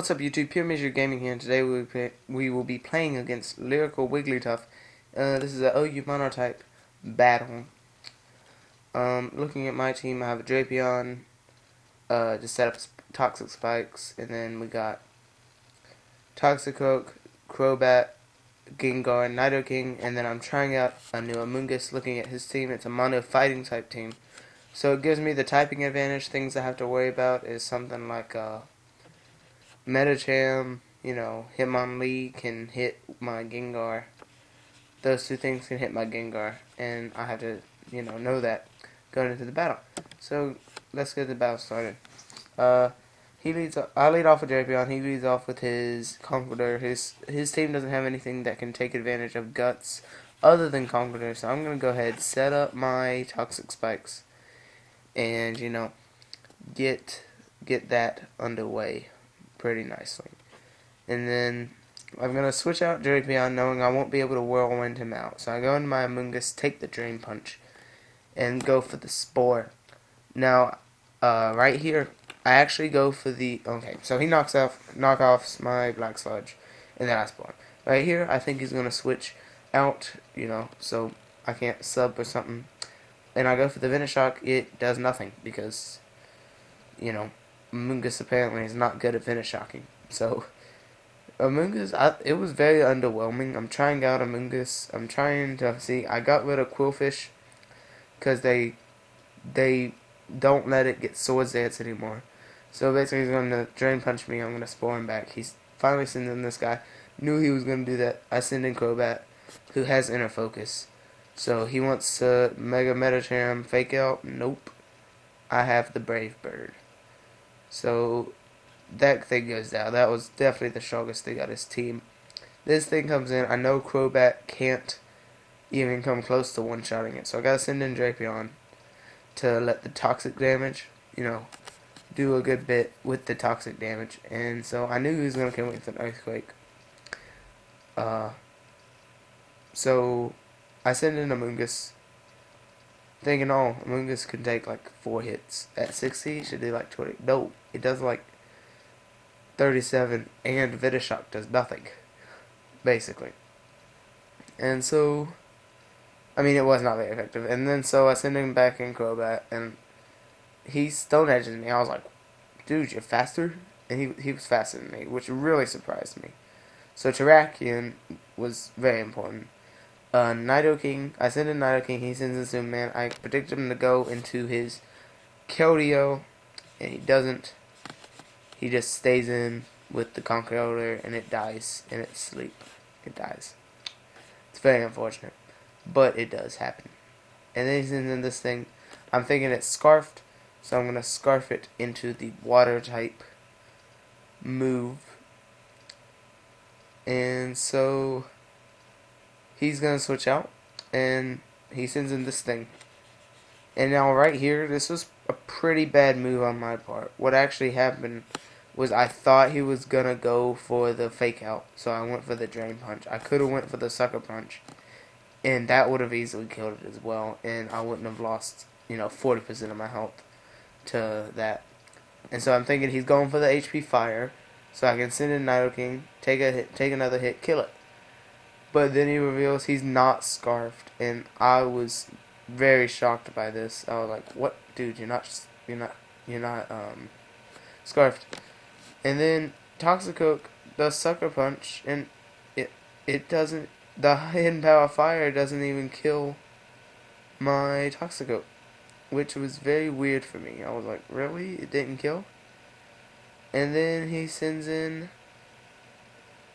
What's up YouTube, Pure Measure Gaming here, and today we will be playing against Lyrical Wigglytuff. This is a OU Monotype battle. Looking at my team, I have a Drapion, to set up Toxic Spikes, and then we got Toxicroak, Crobat, Gengar, and Nidoking, and then I'm trying out a new Amoonguss. Looking at his team, it's a Mono Fighting type team. So it gives me the typing advantage. Things I have to worry about is something like, Metacham, Hitmonlee can hit my Gengar. Those two things can hit my Gengar, and I have to, know that going into the battle. So let's get the battle started. I lead off with Drapion. He leads off with his Conqueror. His team doesn't have anything that can take advantage of Guts other than Conqueror, so I'm gonna go ahead, set up my Toxic Spikes, and get that underway pretty nicely. And then I'm going to switch out Drapion, knowing I won't be able to Whirlwind him out. So I go into my Amoonguss, take the Drain Punch, and go for the Spore. Now, right here, I actually go for the... Okay, so he knocks off my Black Sludge, and then I Spore. Right here, I think he's going to switch out, so I can't sub or something. And I go for the Venoshock. It does nothing, because, Amoonguss apparently is not good at Venushocking. So, Amoonguss, it was very underwhelming. I'm trying out Amoonguss. I'm trying to see. I got rid of Quillfish because they don't let it get Swords Dance anymore. So basically, he's going to Drain Punch me. I'm going to Spore him back. He's finally sending this guy. Knew he was going to do that. I send in Crobat, who has Inner Focus. So he wants to Mega Metacham Fake Out. Nope. I have the Brave Bird. So that thing goes down. That was definitely the strongest thing on his team. This thing comes in. I know Crobat can't even come close to one-shotting it. So I gotta send in Drapion to let the toxic damage, do a good bit with the toxic damage. And so I knew he was gonna kill me with an Earthquake. So I send in Amoonguss, thinking, oh, Amoonguss can take like 4 hits. At 60, should do like 20. No, it does like 37, and Venoshock does nothing, basically. And so, I mean, it was not very effective. And then so I send him back in Crobat, and he Stone Edges me. I was like, dude, you're faster? And he was faster than me, which really surprised me. So Terrakion was very important. Nidoking, I send in Nidoking, he sends in Zoom Man. I predict him to go into his Keldeo, and he doesn't. He just stays in with the Conqueror, and it dies in its sleep. It dies. It's very unfortunate, but it does happen. And then he sends in this thing. I'm thinking it's Scarfed, so I'm going to Scarf it into the Water type move. And so he's going to switch out, and he sends in this thing. And now right here, this was a pretty bad move on my part. What actually happened was I thought he was going to go for the Fake Out, so I went for the Drain Punch. I could have went for the Sucker Punch, and that would have easily killed it as well, and I wouldn't have lost, 40% of my health to that. And so I'm thinking he's going for the HP Fire, so I can send in Nidoking, take another hit, kill it. But then he reveals he's not Scarfed, and I was very shocked by this. I was like, "What, dude? You're not Scarfed." And then Toxicroak does Sucker Punch, and it doesn't. The Hidden Power Fire doesn't even kill my Toxicroak, which was very weird for me. I was like, "Really? It didn't kill?" And then he sends in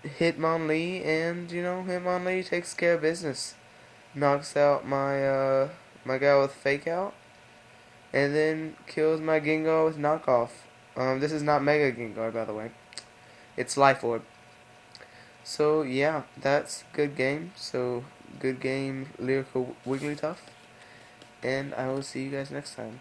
Hitmonlee, and Hitmonlee takes care of business. Knocks out my my guy with Fake Out, and then kills my Gengar with Knockoff. This is not Mega Gengar, by the way. It's Life Orb. So yeah, that's good game. So good game, Lyrical Wigglytuff, and I will see you guys next time.